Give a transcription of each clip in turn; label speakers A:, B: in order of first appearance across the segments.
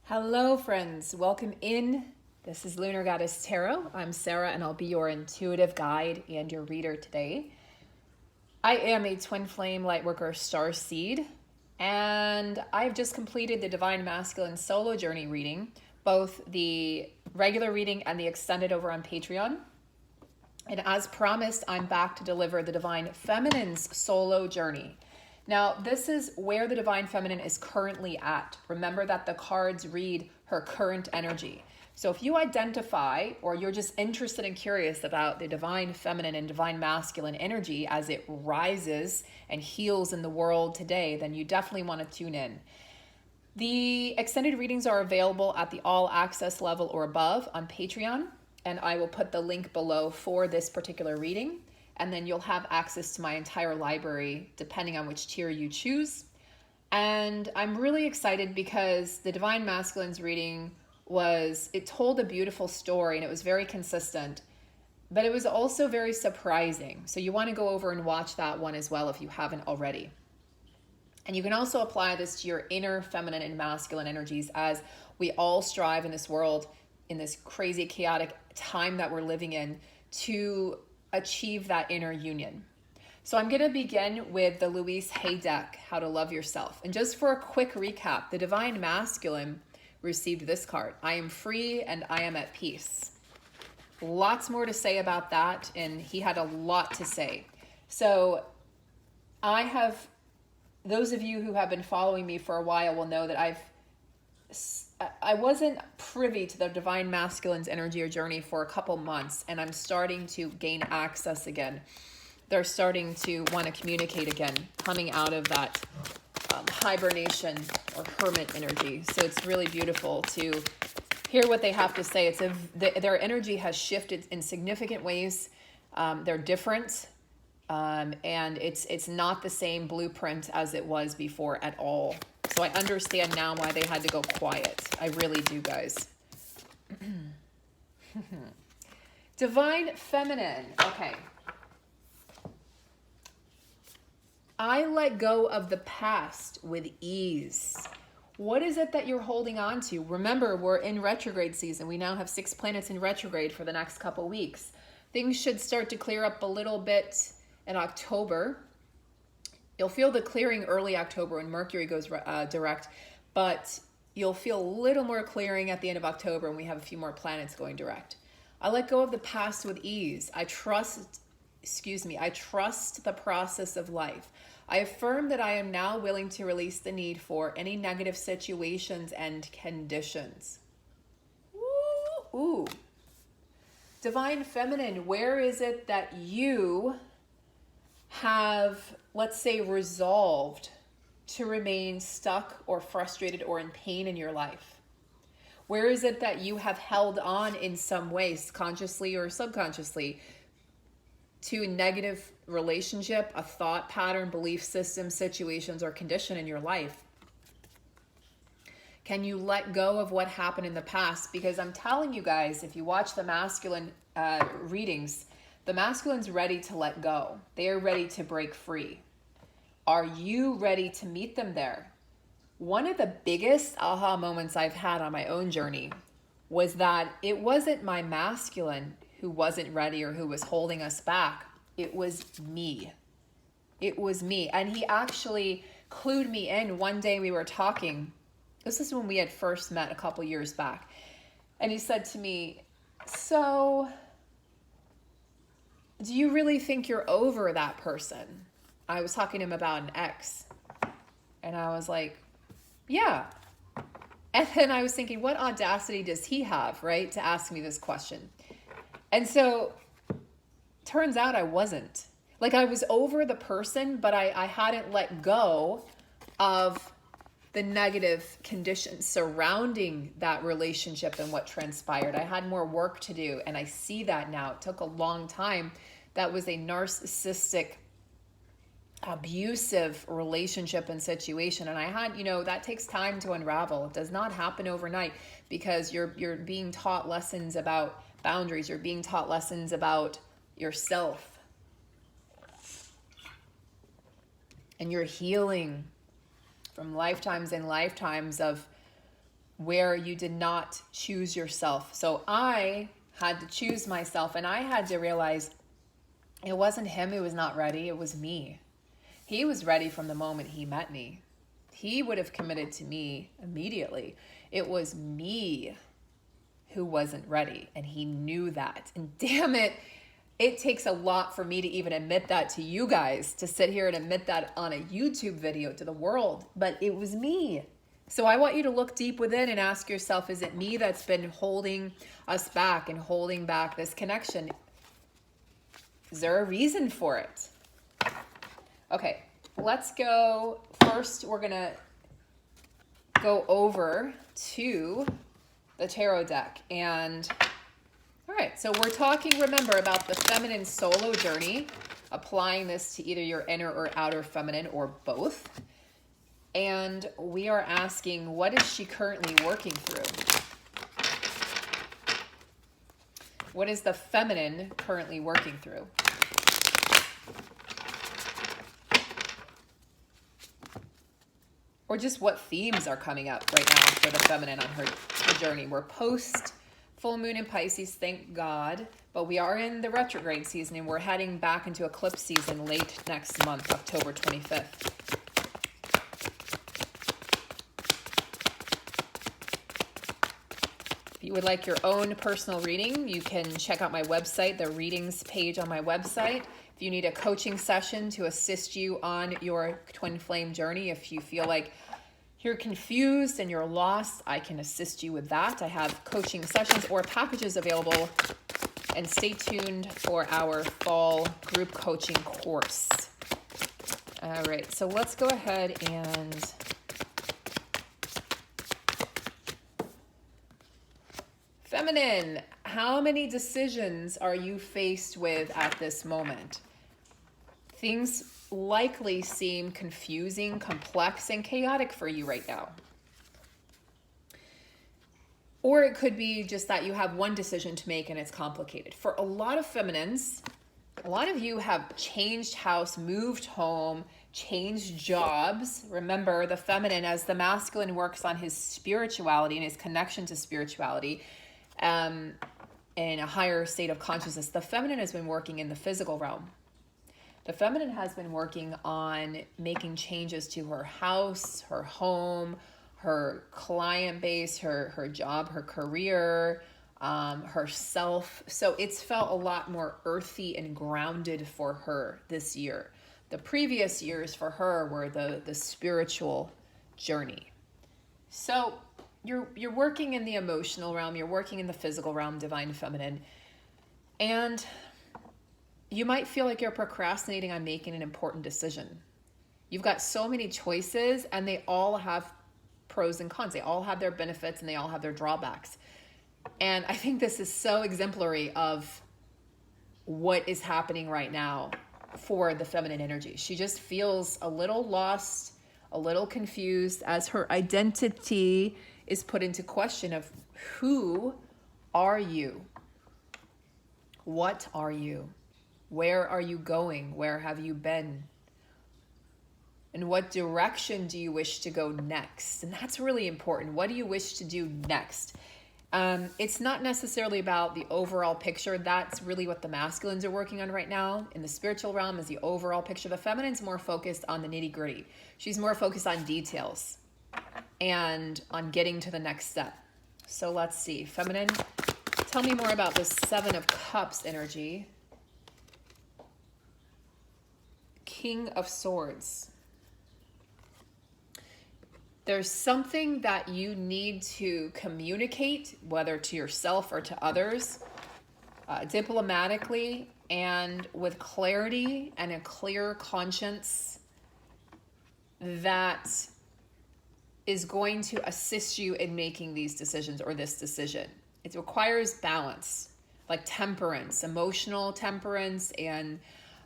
A: Hello friends, welcome in. This is Lunar Goddess Tarot. I'm Sarah and I'll be your intuitive guide and your reader today. I am a twin flame lightworker star seed and I've just completed the Divine Masculine solo journey reading, both the regular reading and the extended over on Patreon. And as promised, I'm back to deliver the Divine Feminine's solo journey. Now, this is where the Divine Feminine is currently at. Remember that the cards read her current energy. So if you identify or you're just interested and curious about the Divine Feminine and Divine Masculine energy as it rises and heals in the world today, then you definitely want to tune in. The extended readings are available at the all access level or above on Patreon, and I will put the link below for this particular reading. And then you'll have access to my entire library depending on which tier you choose. And I'm really excited because the Divine Masculine's reading it told a beautiful story and it was very consistent, but it was also very surprising. So you want to go over and watch that one as well if you haven't already. And you can also apply this to your inner feminine and masculine energies as we all strive in this world, in this crazy chaotic time that we're living in, to achieve that inner union. So I'm going to begin with the Louise Hay deck, How to Love Yourself. And just for a quick recap, the Divine Masculine received this card. I am free and I am at peace. Lots more to say about that, and he had a lot to say. So those of you who have been following me for a while will know that I wasn't privy to the Divine Masculine's energy or journey for a couple months, and I'm starting to gain access again. They're starting to want to communicate again, coming out of that hibernation or hermit energy. So it's really beautiful to hear what they have to say. Their energy has shifted in significant ways. They're different, and it's not the same blueprint as it was before at all. So I understand now why they had to go quiet. I really do, guys. Divine Feminine. Okay. I let go of the past with ease. What is it that you're holding on to? Remember, we're in retrograde season. We now have 6 planets in retrograde for the next couple weeks. Things should start to clear up a little bit in October. You'll feel the clearing early October when Mercury goes direct, but you'll feel a little more clearing at the end of October when we have a few more planets going direct. I let go of the past with ease. I trust the process of life. I affirm that I am now willing to release the need for any negative situations and conditions. Ooh. Divine Feminine, where is it that you have, let's say, resolved to remain stuck or frustrated or in pain in your life? Where is it that you have held on in some ways, consciously or subconsciously, to a negative relationship, a thought pattern, belief system, situations, or condition in your life? Can you let go of what happened in the past? Because I'm telling you guys, if you watch the masculine readings, the masculine's ready to let go. They are ready to break free. Are you ready to meet them there? One of the biggest aha moments I've had on my own journey was that it wasn't my masculine who wasn't ready or who was holding us back. It was me. It was me. And he actually clued me in. One day we were talking. This is when we had first met a couple years back. And he said to me, so do you really think you're over that person? I was talking to him about an ex. And I was like, yeah. And then I was thinking, what audacity does he have, right, to ask me this question? And so turns out I wasn't. Like, I was over the person, but I hadn't let go of the negative conditions surrounding that relationship and what transpired. I had more work to do, and I see that now. It took a long time. That was a narcissistic, abusive relationship and situation, and I had, that takes time to unravel. It does not happen overnight because you're being taught lessons about boundaries. You're being taught lessons about yourself, and you're healing from lifetimes and lifetimes of where you did not choose yourself. So I had to choose myself, and I had to realize it wasn't him who was not ready, it was me. He was ready from the moment he met me. He would have committed to me immediately. It was me who wasn't ready, and he knew that. And damn it, it takes a lot for me to even admit that to you guys, to sit here and admit that on a YouTube video to the world, but it was me. So I want you to look deep within and ask yourself, is it me that's been holding us back and holding back this connection? Is there a reason for it? Okay, let's go. First, we're going to go over to the tarot deck. And all right, so we're talking, remember, about the feminine solo journey, applying this to either your inner or outer feminine or both. And we are asking, what is she currently working through? What is the feminine currently working through? Or just what themes are coming up right now for the feminine on her journey. We're post full moon in Pisces, thank God, but we are in the retrograde season and we're heading back into eclipse season late next month, October 25th. If you would like your own personal reading, you can check out my website, the readings page on my website. If you need a coaching session to assist you on your twin flame journey, if you feel like you're confused and you're lost, I can assist you with that. I have coaching sessions or packages available. And stay tuned for our fall group coaching course. All right, so let's go ahead and feminine, how many decisions are you faced with at this moment? Things likely seem confusing, complex, and chaotic for you right now. Or it could be just that you have one decision to make and it's complicated. For a lot of feminines, a lot of you have changed house, moved home, changed jobs. Remember, the feminine, as the masculine works on his spirituality and his connection to spirituality, in a higher state of consciousness, the feminine has been working in the physical realm. The feminine has been working on making changes to her house, her home, her client base, her job, her career, herself. So it's felt a lot more earthy and grounded for her this year. The previous years for her were the spiritual journey. So you're working in the emotional realm, you're working in the physical realm, divine feminine, and you might feel like you're procrastinating on making an important decision. You've got so many choices and they all have pros and cons. They all have their benefits and they all have their drawbacks. And I think this is so exemplary of what is happening right now for the feminine energy. She just feels a little lost, a little confused as her identity is put into question of who are you? What are you? Where are you going? Where have you been? And what direction do you wish to go next? And that's really important. What do you wish to do next? It's not necessarily about the overall picture. That's really what the masculines are working on right now. In the spiritual realm is the overall picture. The feminine's more focused on the nitty gritty. She's more focused on details and on getting to the next step. So let's see. Feminine, tell me more about this 7 of Cups energy. King of Swords. There's something that you need to communicate, whether to yourself or to others, diplomatically and with clarity and a clear conscience that is going to assist you in making these decisions or this decision. It requires balance, like temperance, emotional temperance, and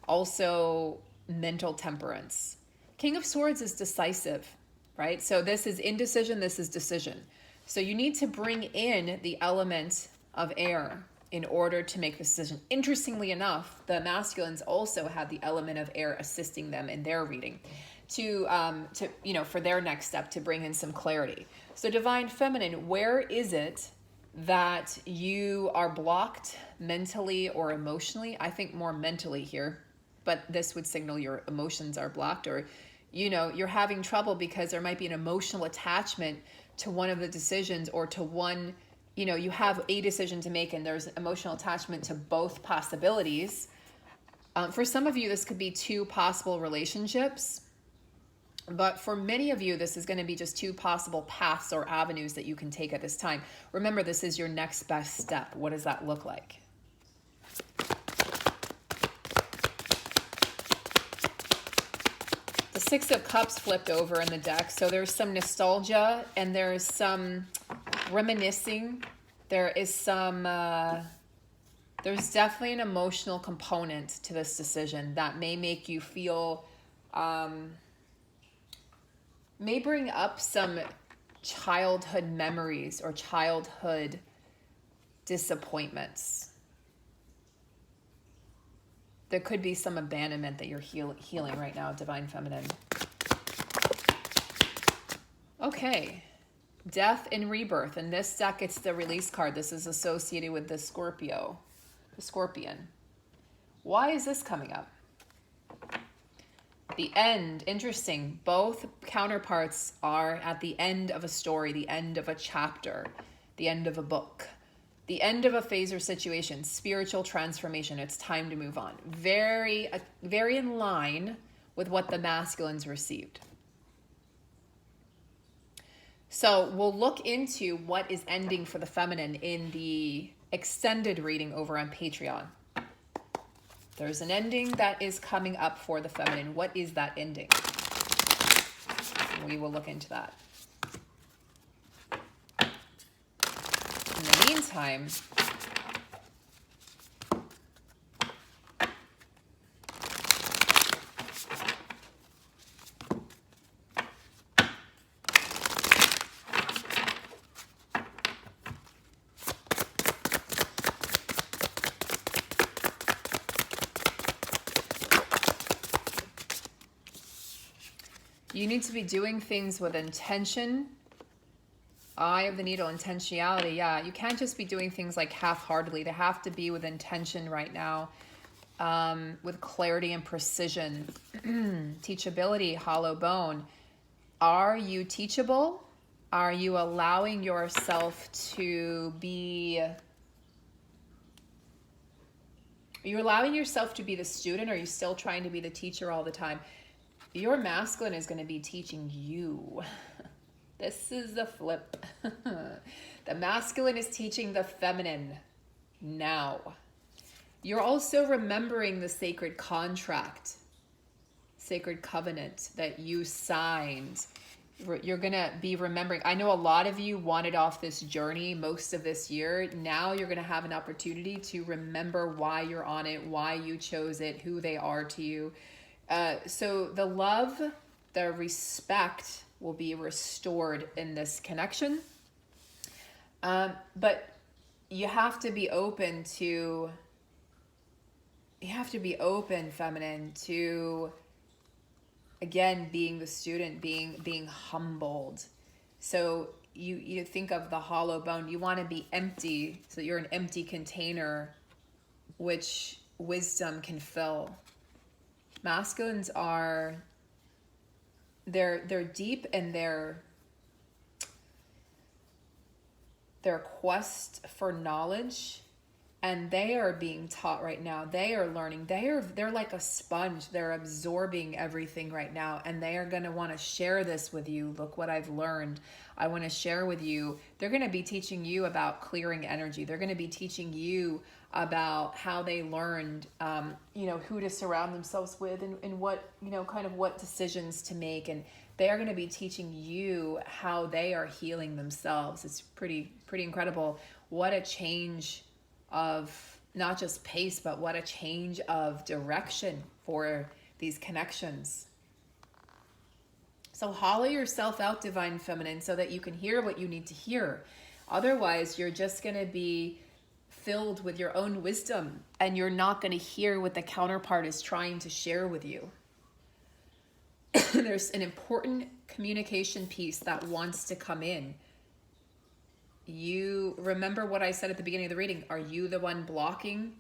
A: also mental temperance. King of Swords is decisive, right? So this is indecision, this is decision. So you need to bring in the element of air in order to make the decision. Interestingly enough, the masculines also have the element of air assisting them in their reading to for their next step, to bring in some clarity. So Divine Feminine, where is it that you are blocked mentally or emotionally? I think more mentally here, but this would signal your emotions are blocked, or you're having trouble because there might be an emotional attachment to one of the decisions, or to one, you have a decision to make and there's emotional attachment to both possibilities. For some of you, this could be two possible relationships. But for many of you, this is going to be just two possible paths or avenues that you can take at this time. Remember, this is your next best step. What does that look like? The Six of Cups flipped over in the deck. So there's some nostalgia and there's some reminiscing. There is some, there's definitely an emotional component to this decision that may make you feel, may bring up some childhood memories or childhood disappointments. There could be some abandonment that you're healing right now, Divine Feminine. Okay, Death and Rebirth. In this deck, it's the release card. This is associated with the Scorpio, the Scorpion. Why is this coming up? The end, interesting. Both counterparts are at the end of a story, the end of a chapter, the end of a book, the end of a phase or situation, spiritual transformation. It's time to move on. Very in line with what the masculines received. So we'll look into what is ending for the feminine in the extended reading over on Patreon. There's an ending that is coming up for the feminine. What is that ending? We will look into that. In the meantime, you need to be doing things with intention. Eye of the Needle, intentionality. Yeah, you can't just be doing things like half-heartedly. They have to be with intention right now, with clarity and precision. Teachability, hollow bone. Are you teachable? Are you allowing yourself to be... Are you allowing yourself to be the student, or are you still trying to be the teacher all the time? Your masculine is going to be teaching you. This is the flip. The masculine is teaching the feminine now. You're also remembering the sacred contract, sacred covenant that you signed. You're going to be remembering. I know a lot of you wanted off this journey most of this year. Now you're going to have an opportunity to remember why you're on it, why you chose it, who they are to you. So the love, the respect will be restored in this connection. But you have to be open to, feminine, to, again, being the student, being humbled. So you think of the hollow bone. You want to be empty, so you're an empty container which wisdom can fill. Masculines are, they're deep in their quest for knowledge, and they are being taught right now. They are learning. They're like a sponge. They're absorbing everything right now, and they are going to want to share this with you. Look what I've learned. I want to share with you. They're going to be teaching you about clearing energy. They're going to be teaching you about how they learned, who to surround themselves with, and what, kind of what decisions to make. And they are going to be teaching you how they are healing themselves. It's pretty incredible. What a change of not just pace, but what a change of direction for these connections. So hollow yourself out, Divine Feminine, so that you can hear what you need to hear. Otherwise, you're just going to be filled with your own wisdom, and you're not going to hear what the counterpart is trying to share with you. There's an important communication piece that wants to come in. You remember what I said at the beginning of the reading. Are you the one blocking?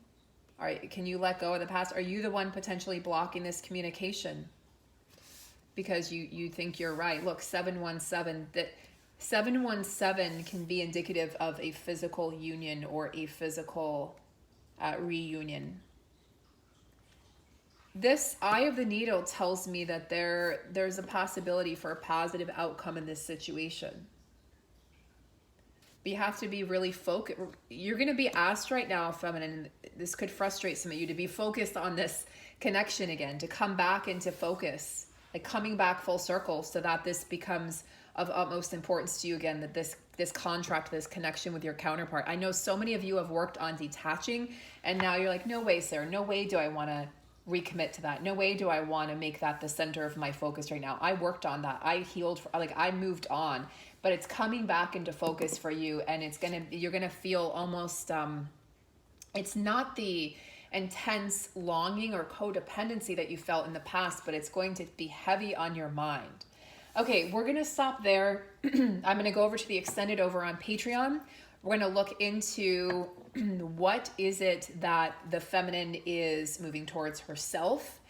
A: Can you let go of the past? Are you the one potentially blocking this communication? Because you think you're right. Look, 717, that 717 can be indicative of a physical union or a physical reunion. This Eye of the Needle tells me that there's a possibility for a positive outcome in this situation. But you have to be really focused. You're going to be asked right now, feminine, this could frustrate some of you, to be focused on this connection again, to come back into focus, like coming back full circle, so that this becomes of utmost importance to you again, that this contract, this connection with your counterpart. I know so many of you have worked on detaching, and now you're like, no way, Sarah, no way do I want to recommit to that. No way do I want to make that the center of my focus right now. I worked on that. I healed, I moved on, but it's coming back into focus for you, and you're going to feel almost, it's not the intense longing or codependency that you felt in the past, but it's going to be heavy on your mind. Okay, we're going to stop there. I'm going to go over to the extended over on Patreon. We're going to look into what is it that the feminine is moving towards herself.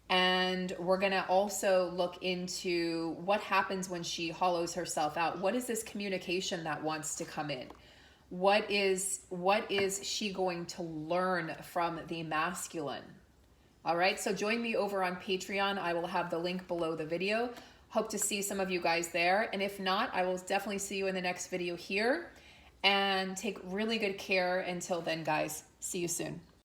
A: And we're going to also look into what happens when she hollows herself out. What is this communication that wants to come in? What is she going to learn from the masculine? All right, so join me over on Patreon. I will have the link below the video. Hope to see some of you guys there. And if not, I will definitely see you in the next video here. And take really good care. Until then, guys, see you soon.